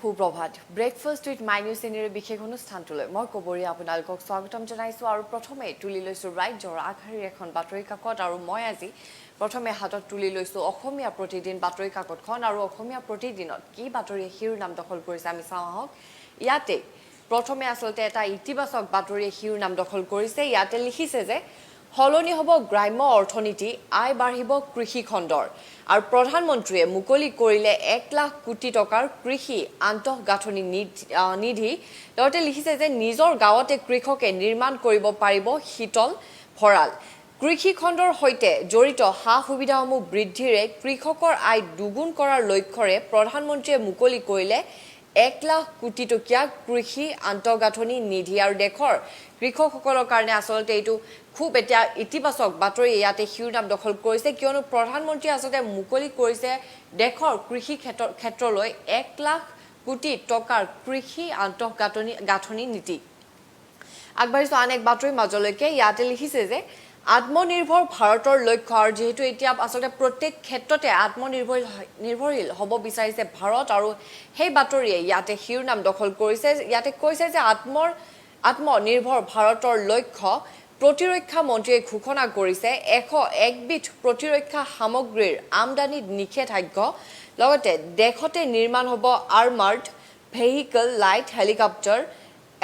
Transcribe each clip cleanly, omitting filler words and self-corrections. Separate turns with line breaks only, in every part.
Suprabhat breakfast with my news চেনেলৰ বিশেষ অনুষ্ঠানটোলৈ মই কবৰী আপোনালোকক স্বাগতম জনাইছোঁ আৰু প্ৰথমে তুলি লৈছোঁ ৰাজ্যৰ আগশাৰীৰ এখন বাতৰি কাকত আৰু মই আজি প্ৰথমে হাতত তুলি লৈছোঁ অসমীয়া প্ৰতিদিন বাতৰি কাকতখন আৰু অসমীয়া প্ৰতিদিনত কি বাতৰিয়ে শিৰোনাম দখল কৰিছে আমি চাওঁ আহক ইয়াতে প্ৰথমে আচলতে এটা ইতিবাচক বাতৰিয়ে শিৰোনাম দখল কৰিছে ইয়াতে লিখিছে যে হলনি হ'ব গ্ৰাম্য অৰ্থনীতি আয় বাঢ়িব কৃষি খণ্ডৰ আৰু প্ৰধানমন্ত্ৰীয়ে মুকলি কৰিলে 1 লাখ কোটি টকাৰ কৃষি আন্তঃগাঁথনি নিধি লগতে লিখিছে যে নিজৰ গাঁৱতে কৃষকে নিৰ্মাণ কৰিব পাৰিব শীতল ভঁৰাল কৃষি খণ্ডৰ সৈতে জড়িত সা-সুবিধাসমূহ বৃদ্ধিৰে কৃষকৰ আয় দুগুণ কৰাৰ লক্ষ্যৰে প্ৰধানমন্ত্ৰীয়ে মুকলি কৰিলে 1 লাখ কোটি টকীয়া কৃষি আন্তঃগাঁথনি নিধি আৰু দেশৰ কৃষকসকলৰ কাৰণে আচলতে এইটো খুব এটা ইতিবাচক বাতৰি ইয়াতে শিৰোনাম দখল কৰিছে কিয়নো প্ৰধানমন্ত্ৰীয়ে আচলতে মুকলি কৰিছে দেশৰ কৃষি ক্ষেত্ৰলৈ 1 লাখ কোটি টকাৰ কৃষি আন্তঃগাঁথনি নীতি আগবাঢ়িছো আন এক বাতৰিৰ মাজলৈকে ইয়াতে লিখিছে যে আত্মনিৰ্ভৰ ভাৰতৰ লক্ষ্য আৰু যেহেতু এতিয়া আচলতে প্ৰত্যেক ক্ষেত্ৰতে আত্মনিৰ্ভৰশীল হ'ব বিচাৰিছে ভাৰত আৰু সেই বাতৰিয়ে ইয়াতে শিৰোনাম দখল কৰিছে ইয়াতে কৈছে যে আত্মনিৰ্ভৰ ভাৰতৰ লক্ষ্য প্ৰতিৰক্ষা মন্ত্ৰীয়ে ঘোষণা কৰিছে 101 বিধ প্ৰতিৰক্ষা সামগ্ৰীৰ আমদানিত নিষেধাজ্ঞা লগতে দেশতে নিৰ্মাণ হ'ব আৰ্মাৰ্ড ভেহিকল লাইট হেলিকপ্টাৰ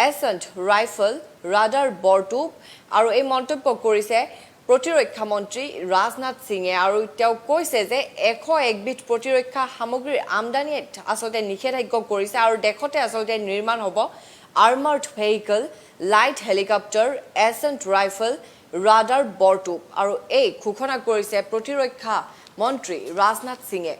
এছেণ্ট ৰাইফল ৰাডাৰ বৰটোপ আৰু এই মন্তব্য কৰিছে প্ৰতিৰক্ষা মন্ত্ৰী ৰাজনাথ সিঙে আৰু তেওঁ কৈছে যে 101 বিধ প্ৰতিৰক্ষা সামগ্ৰীৰ আমদানিত আচলতে নিষেধাজ্ঞা কৰিছে আৰু দেশতে আচলতে নিৰ্মাণ হ'ব আৰ্মাৰ্ড ভেহিকল লাইট হেলিকপ্টাৰ এছেণ্ট ৰাইফল ৰাডাৰ বৰটোপ আৰু এই ঘোষণা কৰিছে প্ৰতিৰক্ষা মন্ত্ৰী ৰাজনাথ সিঙে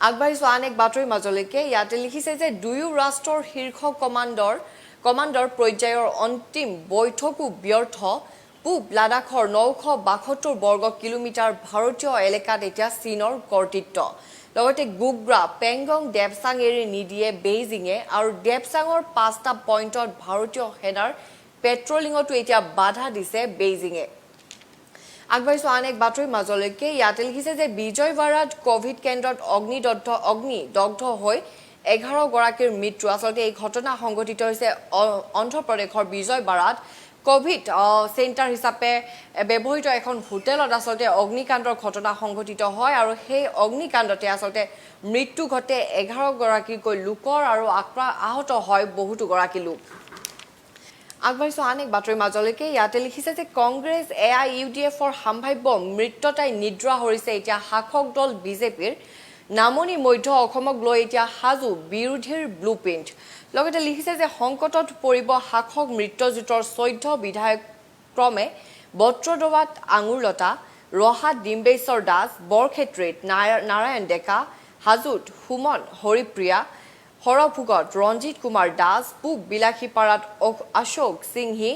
আগবাঢ়িছো আন এক বাতৰিৰ মাজলৈকে ইয়াতে লিখিছে যে দুয়ো ৰাষ্ট্ৰৰ শীৰ্ষ কমাণ্ডৰ পৰ্যায়ৰ অন্তিম বৈঠকো ব্যৰ্থ পূব লাডাখৰ 972 বৰ্গ কিলোমিটাৰ ভাৰতীয় এলেকাত এতিয়া চীনৰ কৰ্তৃত্ব লগতে গুগ্ৰা পেংগং দেৱচাং এৰি নিদিয়ে বেইজিঙে আৰু দেৱচাঙৰ 5টা পইণ্টত ভাৰতীয় সেনাৰ পেট্ৰলিঙতো এতিয়া বাধা দিছে বেইজিঙে আগবাঢ়িছো আন এক বাতৰিৰ মাজলৈকে ইয়াতে লিখিছে যে বিজয়ৱাড়াত কোভিড কেন্দ্ৰত অগ্নিদগ্ধ হৈ 11 গৰাকীৰ মৃত্যু আচলতে এই ঘটনা সংঘটিত হৈছে অন্ধ্ৰপ্ৰদেশৰ বিজয়ৱাড়াত কোভিড চেণ্টাৰ হিচাপে ব্যৱহৃত এখন হোটেলত আচলতে অগ্নিকাণ্ডৰ ঘটনা সংঘটিত হয় আৰু সেই অগ্নিকাণ্ডতে আচলতে মৃত্যু ঘটে 11 গৰাকীকৈ লোকৰ আৰু আহত হয় বহুতো গৰাকী লোক আগবাঢ়িছো আন এক বাতৰিৰ মাজলৈকে ইয়াতে লিখিছে যে কংগ্ৰেছ AIUDFৰ সম্ভাৱ্য মৃত্যতাই নিদ্ৰা হৰিছে এতিয়া শাসক দল বিজেপিৰ নামনি মধ্য অসমক লৈ এতিয়া হাজু বিৰোধীৰ ব্লুপ্ৰিণ্ট লগতে লিখিছে যে সংকটত পৰিব শাসক মৃত্যুজোঁটৰ 14 বিধায়ক ক্ৰমে বত্ৰদোৱাত আঙুৰলতা ৰহাত ডিম্বেশ্বৰ দাস বৰক্ষেত্ৰীত নাৰায়ণ ডেকা হাজুত সুমন হৰিপ্ৰিয়া হৰভোগত ৰঞ্জিত কুমাৰ দাস পূব বিলাসীপাৰাত অশোক সিংহী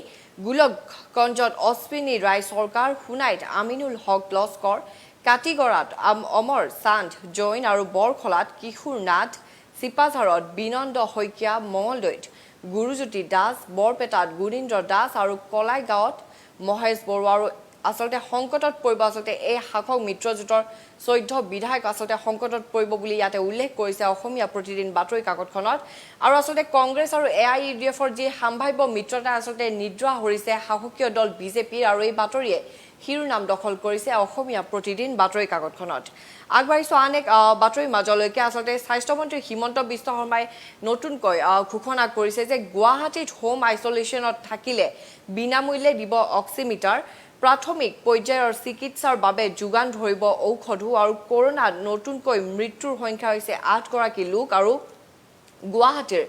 গোলকগঞ্জত অশ্বিনী ৰায় চৰকাৰ সোণাইত আমিনুল হক লস্কৰ কাটিগড়াত অমৰ চান্দ জৈন আৰু বৰখলাত কিশোৰ নাথ চিপাঝাৰত বিনন্দ শইকীয়া মঙলদৈত গুৰুজ্যোতি দাস বৰপেটাত গুণীন্দ্ৰ দাস আৰু কলাই গাঁৱত মহেশ বৰুৱা আৰু আচলতে সংকটত পৰিব আচলতে এই শাসক মিত্ৰজোঁটৰ 14 বিধায়ক আচলতে সংকটত পৰিব বুলি ইয়াতে উল্লেখ কৰিছে অসমীয়া প্ৰতিদিন বাতৰি কাকতখনত আৰু আচলতে কংগ্ৰেছ আৰু AIUDFৰ যি সম্ভাৱ্য মিত্ৰতা আচলতে নিদ্ৰা হৰিছে শাসকীয় দল বিজেপিৰ আৰু এই বাতৰিয়ে শিৰোনাম দখল কৰিছে অসমীয়া প্ৰতিদিন বাতৰি কাকতখনত আগবাঢ়িছো আন এক বাতৰিৰ মাজলৈকে আচলতে স্বাস্থ্যমন্ত্ৰী হিমন্ত বিশ্ব শৰ্মাই নতুনকৈ ঘোষণা কৰিছে যে গুৱাহাটীত হোম আইচোলেশ্যনত থাকিলে বিনামূল্যে দিব অক্সিমিটাৰ প্ৰাথমিক পৰ্যায়ৰ চিকিৎসাৰ বাবে যোগান ধৰিব ঔষধো আৰু কৰোনাত নতুনকৈ মৃত্যুৰ সংখ্যা হৈছে 8 গৰাকী লোক আৰু গুৱাহাটীৰ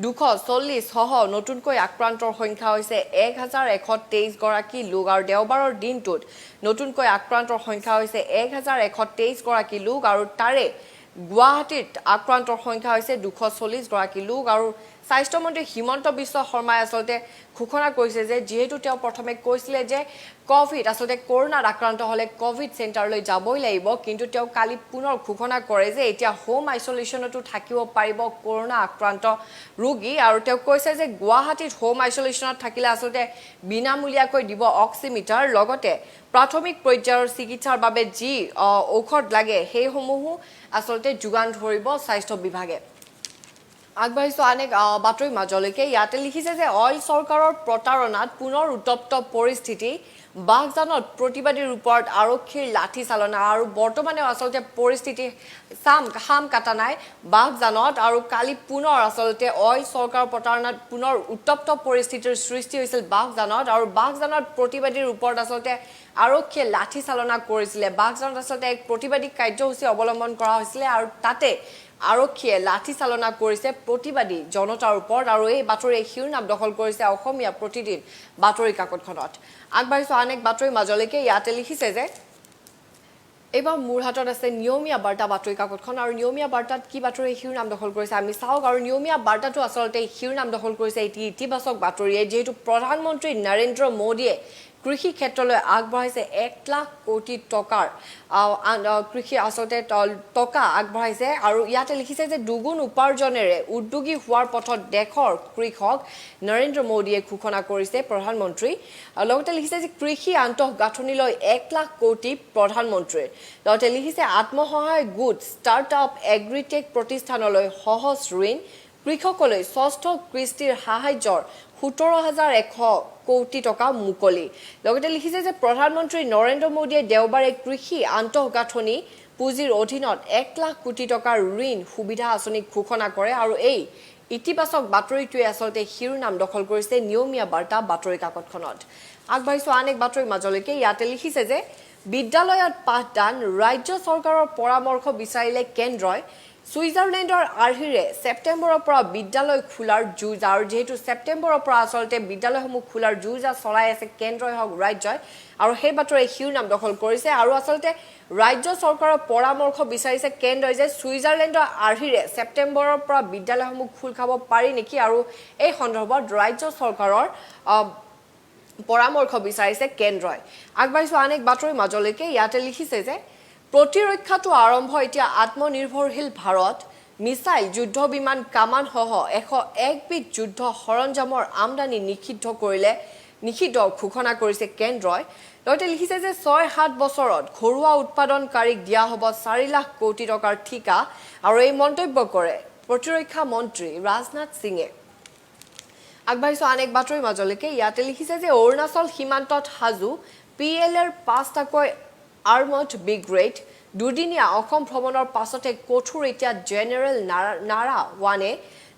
240 সহ নতুনকৈ আক্ৰান্তৰ সংখ্যা হৈছে 1123 গৰাকী লোক আৰু দেওবাৰৰ দিনটোত নতুনকৈ আক্ৰান্তৰ সংখ্যা হৈছে 1123 গৰাকী লোক আৰু তাৰে গুৱাহাটীত আক্ৰান্তৰ সংখ্যা হৈছে 240 গৰাকী লোক আৰু স্বাস্থ্যমন্ত্ৰী হিমন্ত বিশ্ব শৰ্মাই আচলতে ঘোষণা কৰিছে যে যেহেতু তেওঁ প্ৰথমে কৈছিলে যে কোভিড আচলতে কৰোনাত আক্ৰান্ত হলে কোভিড চেণ্টাৰলৈ যাবই লাগিব কিন্তু তেওঁ কালি পুনৰ ঘোষণা কৰে যে এতিয়া হোম আইচোলেশ্যনতো থাকিব পাৰিব কৰোনা আক্ৰান্ত ৰোগী আৰু তেওঁ কৈছে যে গুৱাহাটীত হোম আইচোলেশ্যনত থাকিলে আচলতে বিনামূলীয়াকৈ দিব অক্সিমিটাৰ লগতে প্ৰাথমিক পৰ্যায়ৰ চিকিৎসাৰ বাবে যি ঔষধ লাগে সেইসমূহ আচলতে যোগান ধৰিব স্বাস্থ্য বিভাগে আগবাঢ়িছো আনেক বাতৰি মাজলৈকে ইয়াতে লিখিছে যে অইল চৰকাৰৰ প্ৰতাৰণাত পুনৰ উত্তপ্ত পৰিস্থিতি বাঘজানত প্ৰতিবাদীৰ ওপৰত আৰক্ষীৰ লাঠি চালনা আৰু বৰ্তমানে আচলতে পৰিস্থিতি খাম কাটা নাই বাঘজানত আৰু কালি পুনৰ আচলতে অইল চৰকাৰৰ প্ৰতাৰণাত পুনৰ উত্তপ্ত পৰিস্থিতিৰ সৃষ্টি হৈছিল বাঘজানত আৰু বাঘজানত প্ৰতিবাদীৰ ওপৰত আচলতে আৰক্ষীয়ে লাঠি চালনা কৰিছিলে বাঘজানত আচলতে এক প্ৰতিবাদী কাৰ্যসূচী অৱলম্বন কৰা হৈছিলে আৰু তাতে আৰক্ষীয়ে লাঠি চালনা কৰিছে প্ৰতিবাদী জনতাৰ ওপৰত আৰু এই বাতৰিয়ে শিৰোনাম দখল কৰিছে অসমীয়া প্ৰতিদিন বাতৰি কাকতখনত আগবাঢ়িছো আনেক বাতৰি মাজলৈকে ইয়াতে লিখিছে যে এইবাৰ মোৰ হাতত আছে নিয়মীয়া বাৰ্তা বাতৰি কাকতখন আৰু নিয়মীয়া বাৰ্তাত কি বাতৰি শিৰোনাম দখল কৰিছে আমি চাওক আৰু নিয়মীয়া বাৰ্তাটো আচলতে শিৰোনাম দখল কৰিছে এটি ইতিবাচক বাতৰিয়ে যিহেতু প্ৰধানমন্ত্ৰী নৰেন্দ্ৰ মোদীয়ে কৃষি ক্ষেত্ৰলৈ আগবঢ়াইছে 1 লাখ কোটি টকাৰ কৃষি আচলতে টকা আগবঢ়াইছে আৰু ইয়াতে লিখিছে যে দুগুণ উপাৰ্জনেৰে উদ্যোগী হোৱাৰ পথত দেশৰ কৃষক নৰেন্দ্ৰ মোদীয়ে ঘোষণা কৰিছে প্ৰধানমন্ত্ৰী লগতে লিখিছে যে কৃষি আন্তঃগাঁথনিলৈ 1 লাখ কোটি প্ৰধানমন্ত্ৰীৰ লগতে লিখিছে আত্মসহায়ক গোট ষ্টাৰ্টআপ এগ্ৰিটেক প্ৰতিষ্ঠানলৈ সহজ ঋণ কৃষকলৈ ষষ্ঠ কৃষিৰ সাহায্যৰ 17,100 কোটি টকা মুকলি লগতে লিখিছে যে প্ৰধানমন্ত্ৰী নৰেন্দ্ৰ মোদীয়ে দেওবাৰে কৃষি আন্তঃগাঁথনি পুঁজিৰ অধীনত 1 লাখ কোটি টকাৰ ঋণ সুবিধা আঁচনি ঘোষণা কৰে আৰু এই ইতিবাচক বাতৰিটোৱে আচলতে শিৰোনাম দখল কৰিছে নিয়মীয়া বাৰ্তা বাতৰি কাকতখনত আগবাঢ়িছো আনেক বাতৰি মাজলৈকে ইয়াতে লিখিছে যে বিদ্যালয়ত পাঠদান ৰাজ্য চৰকাৰৰ পৰামৰ্শ বিচাৰিলে কেন্দ্ৰই সুইজাৰলেণ্ডৰ আৰ্হিৰে ছেপ্টেম্বৰৰ পৰা বিদ্যালয় খোলাৰ যুঁজ আৰু যেহেতু ছেপ্টেম্বৰৰ পৰা আচলতে বিদ্যালয়সমূহ খোলাৰ যুঁজ চলাই আছে কেন্দ্ৰই হওক ৰাজ্যই আৰু সেই বাতৰিয়ে শিৰোনাম দখল কৰিছে আৰু আচলতে ৰাজ্য চৰকাৰৰ পৰামৰ্শ বিচাৰিছে কেন্দ্ৰই যে সুইজাৰলেণ্ডৰ আৰ্হিৰে ছেপ্টেম্বৰৰ পৰা বিদ্যালয়সমূহ খোল খাব পাৰি নেকি আৰু এই সন্দৰ্ভত ৰাজ্য চৰকাৰৰ পৰামৰ্শ বিচাৰিছে কেন্দ্ৰই আগবাঢ়িছো আনেক বাতৰি মাজলৈকে ইয়াতে লিখিছে যে প্ৰতিৰক্ষাটো আৰম্ভ এতিয়া আত্মনিৰ্ভৰশীল ভাৰত মিছাইল যুদ্ধ বিমান কামান সহ 101 বিধ যুদ্ধ সৰঞ্জামৰ আমদানি নিষিদ্ধ ঘোষণা কৰিছে কেন্দ্ৰই লগতে লিখিছে যে 6-7 বছৰত ঘৰুৱা উৎপাদনকাৰীক দিয়া হ'ব 4 লাখ কোটি টকাৰ ঠিকা আৰু এই মন্তব্য কৰে প্ৰতিৰক্ষা মন্ত্ৰী ৰাজনাথ সিঙে আগবাঢ়িছো আনেক বাতৰি মাজলৈকে ইয়াতে লিখিছে যে অৰুণাচল সীমান্তত হাজু PLৰ 5টাকৈ আৰ্মড ব্ৰিগেড দুদিনীয়া অসম ভ্ৰমণৰ পাছতে কঠোৰ এতিয়া জেনেৰেল নাৰাৱানে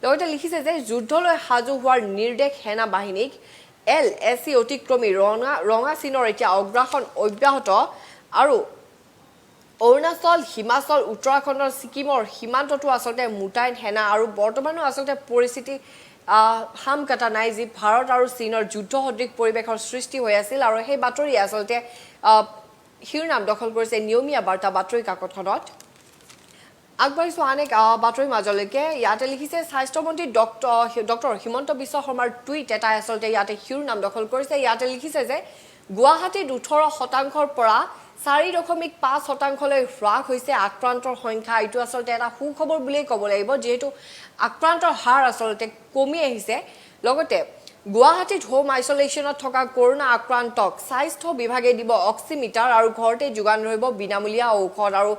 লগতে লিখিছে যে যুদ্ধলৈ সাজু হোৱাৰ নিৰ্দেশ সেনা বাহিনীক LAC অতিক্ৰমী ৰঙা চীনৰ এতিয়া অগ্ৰাসন অব্যাহত আৰু অৰুণাচল হিমাচল উত্তৰাখণ্ডৰ ছিকিমৰ সীমান্তটো আচলতে মুতায়ন সেনা আৰু বৰ্তমানো আচলতে পৰিস্থিতি হাম কাটা নাই যি ভাৰত আৰু চীনৰ যুদ্ধ সদৃশ পৰিৱেশৰ সৃষ্টি হৈ আছিল আৰু সেই বাতৰি আচলতে শিৰোনাম দখল কৰিছে নিয়মীয়া বাৰ্তা বাতৰি কাকতখনত আগবাঢ়িছো আনেক বাতৰি মাজলৈকে ইয়াতে লিখিছে স্বাস্থ্যমন্ত্ৰী ডক্টৰ হিমন্ত বিশ্ব শৰ্মাৰ টুইট এটা আচলতে ইয়াতে শিৰোনাম দখল কৰিছে ইয়াতে লিখিছে যে গুৱাহাটীত 18% পৰা 4.5% হ্ৰাস হৈছে আক্ৰান্তৰ সংখ্যা এইটো আচলতে এটা সুখবৰ বুলিয়ে ক'ব লাগিব যেহেতু আক্ৰান্তৰ হাৰ আচলতে কমি আহিছে লগতে গুৱাহাটীত হোম আইসোলেশনত থকা কৰোনা আক্ৰান্তক স্বাস্থ্য বিভাগে দিব অক্সিমিটাৰ আৰু ঘৰতে যোগান ধৰিব বিনামূলীয়া ঔষধ আৰু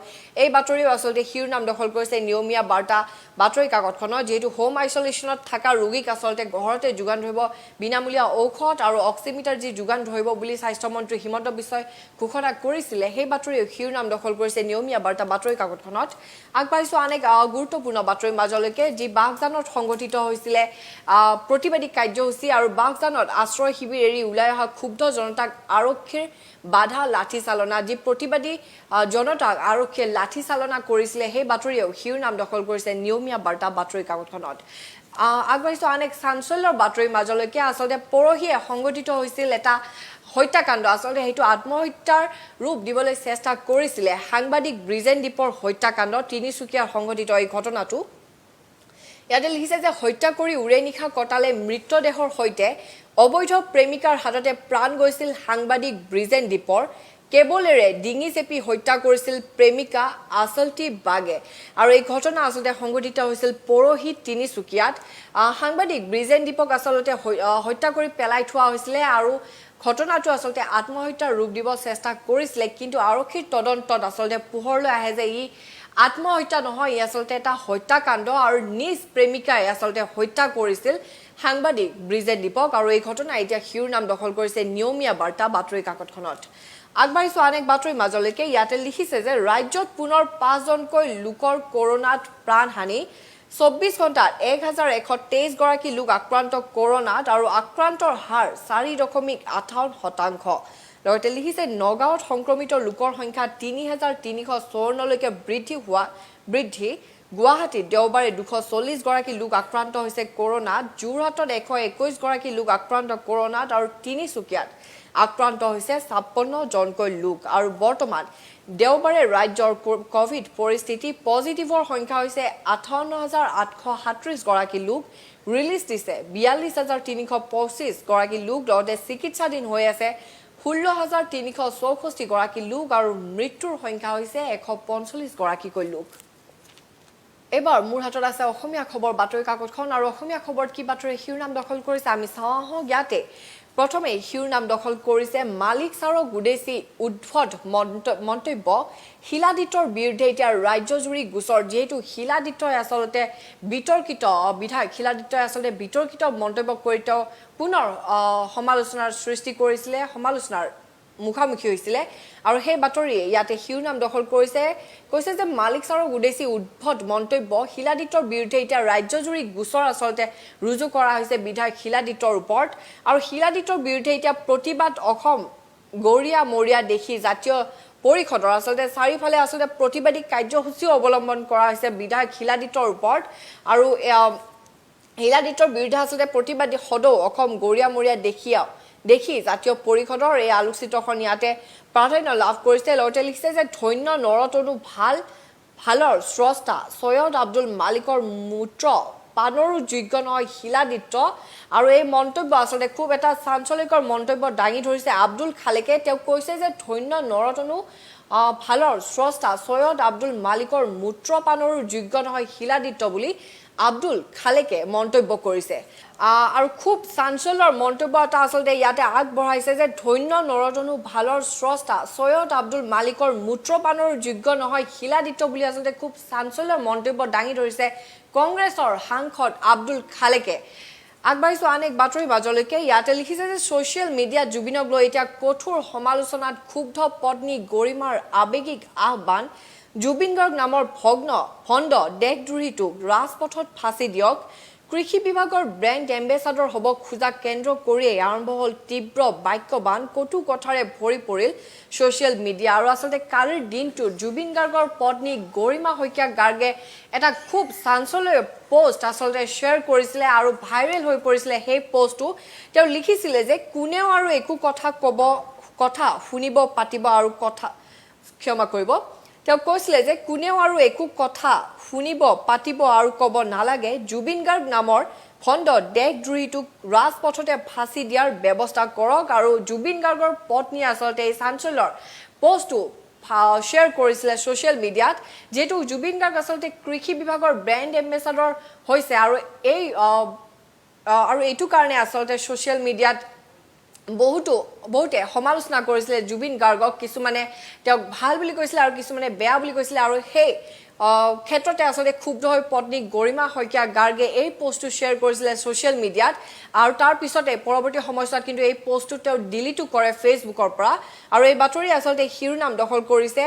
এই বাতৰিও আচলতে শিৰোনাম দখল কৰিছে নিয়মীয়া বাৰ্তা বাতৰি কাকতখনত যেহেতু হোম আইসোলেশনত থকা ৰোগীক আচলতে ঘৰতে যোগান ধৰিব বিনামূলীয়া ঔষধ আৰু অক্সিমিটাৰ যি যোগান ধৰিব বুলি স্বাস্থ্যমন্ত্ৰী হিমন্ত বিশ্বই ঘোষণা কৰিছিলে সেই বাতৰিও শিৰোনাম দখল কৰিছে নিয়মীয়া বাৰ্তা বাতৰি কাকতখনত আগবাঢ়িছো আনেক গুৰুত্বপূৰ্ণ বাতৰি মাজলৈকে যি বাঘজানত সংগঠিত হৈছিলে প্ৰতিবাদী কাৰ্যসূচী আৰু বাঘজানত আশ্ৰয় শিবিৰ এৰি ওলাই অহা ক্ষুব্ধ জনতাক আৰক্ষীৰ বাধা লাঠি চালনা যি প্ৰতিবাদী জনতাক আৰক্ষীয়ে লাঠি চালনা কৰিছিলে সেই বাতৰিয়েও শিৰোনাম দখল কৰিছে নিয়মীয়া বাৰ্তা বাতৰি কাকতখনত আগবাঢ়িছো আনেক চাঞ্চল্যৰ বাতৰি মাজলৈকে আচলতে পৰহিয়ে সংগঠিত হৈছিল এটা হত্যাকাণ্ড আচলতে সেইটো আত্মহত্যাৰ ৰূপ দিবলৈ চেষ্টা কৰিছিলে সাংবাদিক ব্ৰিজেন দীপৰ হত্যাকাণ্ড তিনিচুকীয়াৰ সংঘটিত এই ঘটনাটো ইয়াতে লিখিছে যে হত্যা কৰি উৰে নিশা কটালে মৃতদেহৰ সৈতে অবৈধ প্ৰেমিকাৰ হাততে প্ৰাণ গৈছিল সাংবাদিক ব্ৰিজেন দীপৰ কেবলেৰে ডিঙি চেপি হত্যা কৰিছিল প্ৰেমিকা আচলটি বাগে আৰু এই ঘটনা আচলতে সংঘটিত হৈছিল পৰহি তিনিচুকীয়াত সাংবাদিক ব্ৰিজেন দীপক আচলতে হত্যা কৰি পেলাই থোৱা হৈছিল আৰু ঘটনাটো আচলতে আত্মহত্যাৰ ৰূপ দিব চেষ্টা কৰিছিলে কিন্তু আৰক্ষীৰ তদন্তত আচলতে পোহৰলৈ আহে যে ই আত্মহত্যা নহয় ই আচলতে এটা হত্যাকাণ্ড আৰু নিজ প্ৰেমিকাই আচলতে হত্যা কৰিছিল সাংবাদিক ব্ৰিজেন দীপক আৰু এই ঘটনা এতিয়া শিৰোনাম দখল কৰিছে নিয়মীয়া বাৰ্তা বাতৰি কাকতখনত আগবাঢ়িছো আনেক বাতৰি মাজলৈকে ইয়াতে লিখিছে যে ৰাজ্যত পুনৰ 5জনকৈ লোকৰ কৰোনাত প্ৰাণহানি 24 ঘণ্টাত 1123 গৰাকী লোক আক্ৰান্ত কৰোনাত আৰু আক্ৰান্তৰ হাৰ 4.58%। লগতে লিখিছে নগাঁৱত সংক্ৰমিত লোকৰ সংখ্যা 3354 লৈকে বৃদ্ধি গুৱাহাটীত দেওবাৰে 240 গৰাকী লোক আক্ৰান্ত হৈছে কৰোনাত যোৰহাটত 121 গৰাকী লোক আক্ৰান্ত কৰোনাত আৰু তিনিচুকীয়াত আক্ৰান্ত হৈছে 56 জনকৈ লোক আৰু বৰ্তমান দেওবাৰে ৰাজ্যৰ কোভিড পৰিস্থিতি পজিটিভৰ সংখ্যা হৈছে 58837 গৰাকী লোক ৰিলিজ দিছে 42325 গৰাকী লোক লগতে চিকিৎসাধীন হৈ আছে 16364 গৰাকী লোক আৰু মৃত্যুৰ সংখ্যা হৈছে 145 গৰাকীকৈ লোক এবাৰ মোৰ হাতত আছে অসমীয়া খবৰ বাতৰি কাকতখন আৰু অসমীয়া খবৰত কি বাতৰি শিৰোনাম দখল কৰিছে আমি চাওঁ ইয়াতে প্ৰথমে শিৰোনাম দখল কৰিছে মালিক সাৰক উদ্দেশ্যি উদ্ভট মন্তব্য শিলাদিত্যৰ বিৰুদ্ধে এতিয়া ৰাজ্যজুৰি গোচৰ যেহেতু শিলাদিত্যই আচলতে বিতৰ্কিত বিধায়ক শিলাদিত্যই আচলতে বিতৰ্কিত মন্তব্য কৰি পুনৰ সমালোচনাৰ সৃষ্টি কৰিছিলে সমালোচনাৰ মুখামুখি হৈছিলে আৰু সেই বাতৰিয়ে ইয়াতে শিৰোনাম দখল কৈছে যে মালিক সাৰক উদ্দেশ্যি উদ্ভট মন্তব্য শিলাদিত্যৰ বিৰুদ্ধে এতিয়া ৰাজ্যজুৰি গোচৰ আচলতে ৰুজু কৰা হৈছে বিধায়ক শিলাদিত্যৰ ওপৰত আৰু শিলাদিত্যৰ বিৰুদ্ধে এতিয়া প্ৰতিবাদ অসম গৰিয়া মৰিয়া দেখি জাতীয় পৰিষদৰ আচলতে চাৰিফালে আচলতে প্ৰতিবাদী কাৰ্যসূচীও অৱলম্বন কৰা হৈছে বিধায়ক শিলাদিত্যৰ ওপৰত আৰু শিলাদিত্যৰ বিৰুদ্ধে আচলতে প্ৰতিবাদী সদৌ অসম গৰিয়া মৰিয়া দেখি জাতীয় পৰিষদৰ এই আলোচিতখন ইয়াতে প্ৰাধান্য লাভ কৰিছে লগতে লিখিছে যে ধন্য নৰতনু ভালৰ স্ৰষ্টা সৈয়দ আব্দুল মালিকৰ মূত্ৰ পানৰো যোগ্য নহয় শিলাদিত্য আৰু এই মন্তব্য আচলতে খুব এটা চাঞ্চল্যকৰ মন্তব্য দাঙি ধৰিছে আব্দুল খালেকে তেওঁ কৈছে যে ধন্য নৰতনু ভালৰ স্ৰষ্টা সৈয়দ আব্দুল মালিকৰ মূত্ৰ পানৰো যোগ্য নহয় শিলাদিত্য বুলি আব্দুল খালেকে মন্তব্য কৰিছে আৰু খুব চাঞ্চল্যৰ মন্তব্য এটা আচলতে ইয়াতে আগবঢ়াইছে যে ধন্য নৰতনু ভালৰ স্ৰষ্টা সৈয়দ আব্দুল মালিকৰ মূত্ৰপানৰ যোগ্য নহয় শিলাদিত্য বুলি আচলতে খুব চাঞ্চল্যৰ মন্তব্য দাঙি ধৰিছে কংগ্ৰেছৰ সাংসদ আব্দুল খালেকে আগবাঢ়িছো আনেক বাতৰি মাজলৈকে ইয়াতে লিখিছে যে ছ'চিয়েল মিডিয়াত জুবিনক লৈ এতিয়া কঠোৰ সমালোচনাত ক্ষুব্ধ পত্নী গৰিমাৰ আৱেগিক আহ্বান জুবিন গাৰ্গ নামৰ ভণ্ড দেশদ্ৰোহীটোক ৰাজপথত ফাঁচি দিয়ক কৃষি বিভাগৰ ব্ৰেণ্ড এম্বেচাডৰ হ'ব খোজা কেন্দ্ৰ কৰিয়েই আৰম্ভ হ'ল তীব্ৰ বাক্যবান কটু কথাৰে ভৰি পৰিল ছ'চিয়েল মিডিয়া আৰু আচলতে কালিৰ দিনটোত জুবিন গাৰ্গৰ পত্নী গৰিমা শইকীয়া গাৰ্গে এটা খুব চাঞ্চল্যৰ পোষ্ট আচলতে শ্বেয়াৰ কৰিছিলে আৰু ভাইৰেল হৈ পৰিছিলে সেই পোষ্টটো তেওঁ লিখিছিলে যে কোনেও আৰু একো কথা শুনিব পাতিব আৰু ক্ষমা কৰিব তেওঁ কৈছিলে যে কোনেও আৰু একো কথা শুনিব পাতিব আৰু ক'ব নালাগে জুবিন গাৰ্গ নামৰ ভণ্ড দেশদ্ৰোহীটোক ৰাজপথতে ফাঁচি দিয়াৰ ব্যৱস্থা কৰক আৰু জুবিন গাৰ্গৰ পত্নীয়ে আচলতে এই চাঞ্চল্যৰ পোষ্টটো শ্বেয়াৰ কৰিছিলে ছ'চিয়েল মিডিয়াত যেহেতু জুবিন গাৰ্গ আচলতে কৃষি বিভাগৰ ব্ৰেণ্ড এম্বেচাডৰ হৈছে আৰু এইটো কাৰণে আচলতে ছ'চিয়েল মিডিয়াত বহুতে সমালোচনা কৰিছিলে জুবিন গাৰ্গক কিছুমানে তেওঁক ভাল বুলি কৈছিলে আৰু কিছুমানে বেয়া বুলি কৈছিলে আৰু সেই ক্ষেত্ৰতে আচলতে ক্ষুব্ধ হৈ পত্নী গৰিমা শইকীয়া গাৰ্গে এই পোষ্টটো শ্বেয়াৰ কৰিছিলে ছ'চিয়েল মিডিয়াত আৰু তাৰ পিছতে পৰৱৰ্তী সময়ছোৱাত কিন্তু এই পোষ্টটো তেওঁ ডিলিটো কৰে ফেচবুকৰ পৰা আৰু এই বাতৰি আচলতে শিৰোনাম দখল কৰিছে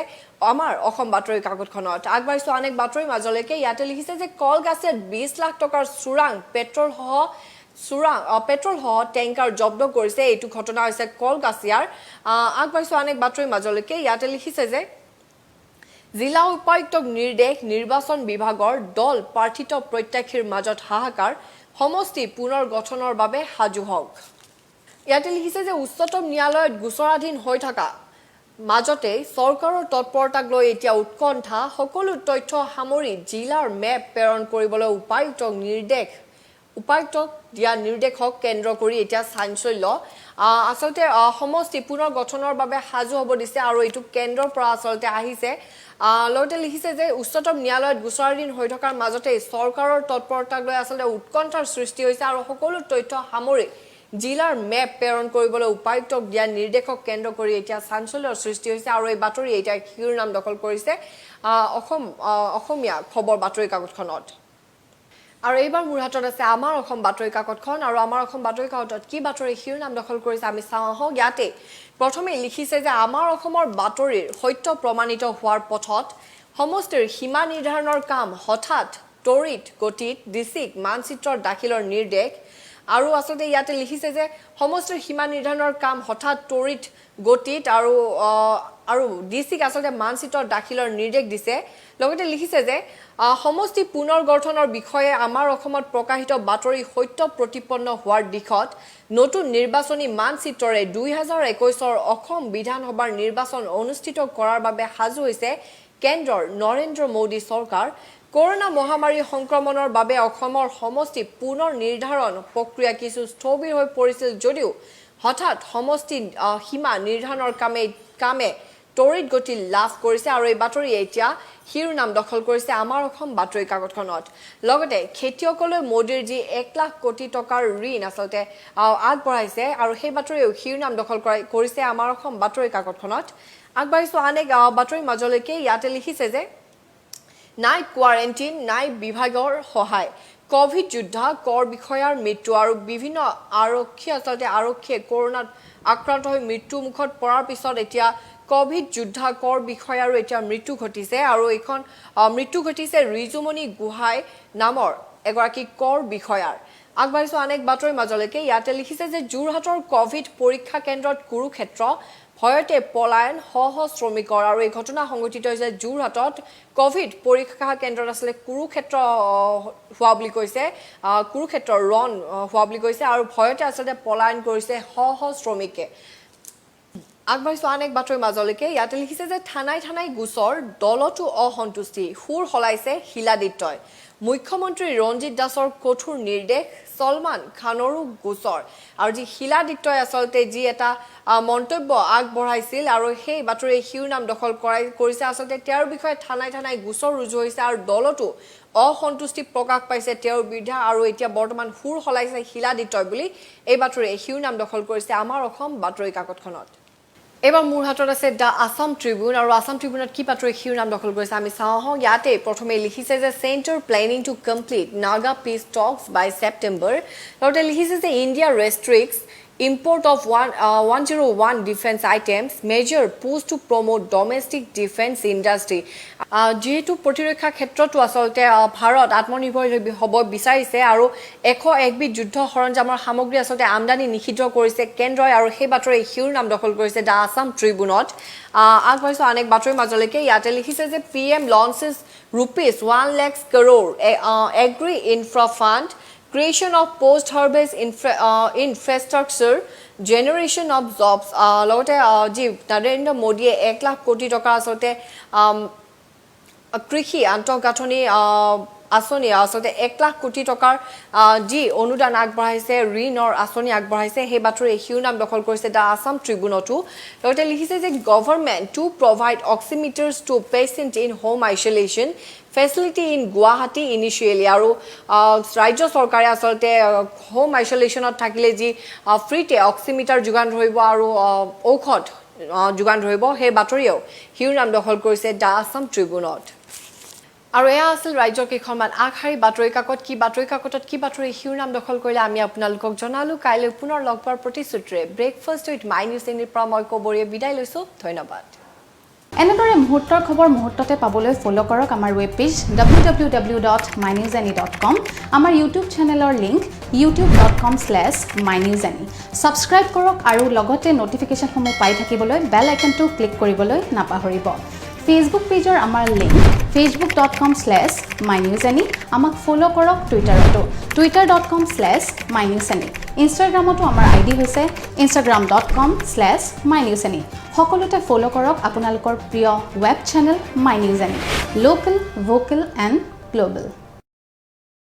আমাৰ অসম বাতৰি কাকতখনত আগবাঢ়িছো আনেক বাতৰি মাজলৈকে ইয়াতে লিখিছে যে কলগাছিয়াত 20 লাখ টকাৰ চোৰাং পেট্ৰল সহ টেংকাৰ জব্দ কৰিছে এইটো ঘটনা হৈছে কলগাছিয়াৰ আগবাঢ়িছো আনেক বাতৰি মাজলৈকে ইয়াতে লিখিছে যে জিলা উপায়ুক্তক নিৰ্দেশ নিৰ্বাচন বিভাগৰ দল প্ৰাৰ্থিত প্ৰত্যাশীৰ মাজত হাহাকাৰ সমষ্টি পুনৰ গঠনৰ বাবে সাজু হওক ইয়াতে লিখিছে যে উচ্চতম ন্যায়ালয়ত গোচৰাধীন হৈ থকা মাজতে চৰকাৰৰ তৎপৰতাক লৈ এতিয়া উৎকণ্ঠা সকলো তথ্য সামৰি জিলাৰ মেপ প্ৰেৰণ কৰিবলৈ উপায়ুক্তক দিয়া নিৰ্দেশক কেন্দ্ৰ কৰি এতিয়া চাঞ্চল্য আচলতে সমষ্টি পুনৰ গঠনৰ বাবে সাজু হ'ব দিছে আৰু এইটো কেন্দ্ৰৰ পৰা আচলতে আহিছে লগতে লিখিছে যে উচ্চতম ন্যায়ালয়ত গোচৰাধীন হৈ থকাৰ মাজতে চৰকাৰৰ তৎপৰতাক লৈ আচলতে উৎকণ্ঠাৰ সৃষ্টি হৈছে আৰু সকলো তথ্য সামৰি জিলাৰ মেপ প্ৰেৰণ কৰিবলৈ উপায়ুক্তক দিয়া নিৰ্দেশক কেন্দ্ৰ কৰি এতিয়া চাঞ্চল্যৰ সৃষ্টি হৈছে আৰু এই বাতৰি এতিয়া শিৰোনাম দখল কৰিছে অসমীয়া খবৰ বাতৰি কাকতখনত আৰু এইবাৰ মোৰ হাতত আছে আমাৰ অসম বাতৰি কাকতখন আৰু আমাৰ অসম বাতৰি কাকতত কি বাতৰি শিৰোনাম দখল কৰিছে আমি চাওঁ আহক ইয়াতে প্ৰথমে লিখিছে যে আমাৰ অসমৰ বাতৰিৰ সত্য প্ৰমাণিত হোৱাৰ পথত সমষ্টিৰ সীমা নিৰ্ধাৰণৰ কাম হঠাৎ তড়িৎ গতিত ডিচিক মানচিত্ৰৰ দাখিলৰ নিৰ্দেশ আৰু আসলে ইয়াতে লিখিছে যে সমষ্টিৰ সীমা নিৰ্ধাৰণৰ কাম হঠাৎ তড়িৎ গতিত আৰু ডিচিক আসলে মানচিত্ৰৰ দাখিলৰ নিৰ্দেশ দিছে লগতে লিখিছে যে সমষ্টি পুনৰ গঠনৰ বিষয়ে আমাৰ অসমত প্ৰকাশিত বাতৰি সত্য প্ৰতিপন্ন হোৱাৰ দিশত নতুন নিৰ্বাচনী মানচিত্ৰৰে 2021 অসম বিধানসভাৰ নিৰ্বাচন অনুষ্ঠিত কৰাৰ বাবে সাজু হৈছে কেন্দ্ৰৰ নৰেন্দ্ৰ মোদী চৰকাৰ কৰোনা মহামাৰী সংক্ৰমণৰ বাবে অসমৰ সমষ্টি পুনৰ নিৰ্ধাৰণ প্ৰক্ৰিয়া কিছু স্থবিৰ হৈ পৰিছিল যদিও হঠাৎ সমষ্টি সীমা নিৰ্ধাৰণৰ কামে তড়িৎ গতি লাভ কৰিছে আৰু এই বাতৰি এতিয়া শিৰোনাম দখল কৰিছে আমাৰ অসম বাতৰি কাকতখনত লগতে খেতিয়কলৈ মোদীৰ যি 1 লাখ কোটি টকাৰ ঋণ আচলতে আগবঢ়াইছে আৰু সেই বাতৰিও শিৰোনাম দখল কৰিছে আমাৰ অসম বাতৰি কাকতখনত আগবাঢ়িছো আনেক বাতৰি মাজলৈকে ইয়াতে লিখিছে যে নাই কোৱাৰেণ্টাইন নাই বিভাগৰ সহায় কোভিড যোদ্ধা কৰ বিষয়াৰ মৃত্যু আৰু বিভিন্ন আৰক্ষীয়ে কৰোনাত আক্ৰান্ত হৈ মৃত্যু মুখত পৰাৰ পিছত এতিয়া কোভিড যোদ্ধা কৰ বিষয়াৰো এতিয়া মৃত্যু ঘটিছে আৰু এখন মৃত্যু ঘটিছে ৰিজুমণি গোহাই নামৰ এগৰাকী কৰ বিষয়াৰ আগবাঢ়িছো আনেক বাতৰি মাজলৈকে ইয়াতে লিখিছে যে যোৰহাটৰ কোভিড পৰীক্ষা কেন্দ্ৰত কুৰুক্ষেত্ৰ ভয়তে পলায়ন শ্ৰমিকৰ আৰু এই ঘটনা সংঘটিত হৈছে যোৰহাটত কোভিড পৰীক্ষা কেন্দ্ৰত আসলে কুৰুক্ষেত্ৰ হোৱা বুলি কৈছে কুৰুক্ষেত্ৰ ৰন হোৱা বুলি কৈছে আৰু ভয়তে আসলে পলায়ন কৰিছে শ্ৰমিকে আগবাঢ়িছো আনেক বাতৰি মাজলৈকে ইয়াতে লিখিছে যে থানাই গোচৰ দলটো অসন্তুষ্টি সুৰ হলাইছে শিলাদিত্যই মুখ্যমন্ত্ৰী ৰঞ্জিত দাসৰ কঠোৰ নিৰ্দেশ সলমান খানৰো গোচৰ আৰু যি শিলাদিত্যই আসলতে যি এটা মন্তব্য আগবঢ়াইছিল আৰু সেই বাতৰি শিৰোনাম দখল কৰিছে আসলতে তেওঁৰ বিষয়ে থানাই গোচৰ ৰুজু হৈছে আৰু দলটো অসন্তুষ্টি প্ৰকাশ পাইছে তেওঁৰ বিৰুদ্ধে আৰু এতিয়া বৰ্তমান সুৰ হলাইছে শিলাদিত্যই বুলি এই বাতৰি শিৰোনাম দখল কৰিছে আমাৰ অসম বাতৰি কাকতখনত এবাৰ মোৰ হাতত আছে দা আসাম ট্ৰিবিউন আৰু আসাম ট্ৰিবিউনত কি বাতৰি শিৰোনাম দখল কৰিছে আমি চাওঁ আহক ইয়াতে প্ৰথমে লিখিছে যে centre planning to complete Naga পিছ টক্স বাই ছেপ্টেম্বৰ লগতে লিখিছে যে India ৰেষ্ট্ৰিক্টছ import of 101 defense items measure push to promote domestic defense industry যেহেতু প্ৰতিৰক্ষা ক্ষেত্ৰটো আসলতে ভাৰত আত্মনিৰ্ভৰ হ'ব বিচাৰিছে আৰু 101 বিধ যুদ্ধ সৰঞ্জামৰ সামগ্ৰী আসলতে আমদানি নিষিদ্ধ কৰিছে কেন্দ্ৰই আৰু সেই বাতৰি শিৰোনাম দখল কৰিছে দা আসাম ট্ৰিবিউনত আগবাঢ়িছো অনেক বাতৰিৰ মাজলৈকে ইয়াতে লিখিছে যে PM launches rupees 1 lakh crore agri infra fund creation of post-harvest infrastructure, generation of jobs. লগতে যি নৰেন্দ্ৰ মোদীয়ে 1 লাখ কোটি টকা আসলতে কৃষি আন্তঃগাঁথনি আঁচনি আসলতে 1 লাখ কোটি টকাৰ যি অনুদান আগবঢ়াইছে ঋণৰ আঁচনি আগবঢ়াইছে সেই বাতৰি শিৰোনাম দখল কৰিছে দা আসাম ট্ৰিবিউনতো লগতে লিখিছে যে government to provide oximeters to patient in home isolation facility in Guwahati initially আৰু ৰাজ্য চৰকাৰে আসলতে হোম আইচলেশ্যনত থাকিলে যি ফ্ৰীতে অক্সিমিটাৰ যোগান ধৰিব আৰু ঔষধ যোগান ধৰিব সেই বাতৰিও শিৰোনাম দখল কৰিছে দা আসাম ট্ৰিবিউনত আৰু এয়া আছিল ৰাজ্যৰ কেইখনমান আগশাৰী বাতৰি কাকত কি বাতৰি কাকতত কি বাতৰি শিৰোনাম দখল কৰিলে আমি আপোনালোকক জনালো কাইলৈ পুনৰ লগ পোৱাৰ প্ৰতিশ্ৰুতিৰে ব্ৰেকফাষ্ট উইথ মাই নিউজ চেনেলৰ পৰা মই কবৰীয়ে বিদায় লৈছো ধন্যবাদ
এনেদৰে মুহূৰ্তৰ খবৰ মুহূৰ্ততে পাবলৈ ফলো কৰক আমাৰ ৱেব পেজ www.mynewsani.com আমাৰ ইউটিউব চেনেলৰ লিংক youtube.com/mynewsani সাবস্ক্ৰাইব কৰক আৰু লগতে নটিফিকেশনসমূহ পাই থাকিবলৈ বেল আইকনটো ক্লিক কৰিবলৈ নাপাহৰিব ফেসবুক পেজৰ আমাৰ লিংক facebook.com/mynewsani আমাক ফলো কৰক টুইটাৰতো twitter.com/mynewsani ইনষ্টাগ্ৰামতো আমাৰ আইডি হৈছে instagram.com/mynewsani সকলোতে ফলো কৰক আপোনালোকৰ প্ৰিয় ৱেব চেনেল মাই নিউজ আনি লোকেল ভোকেল এণ্ড গ্লোবেল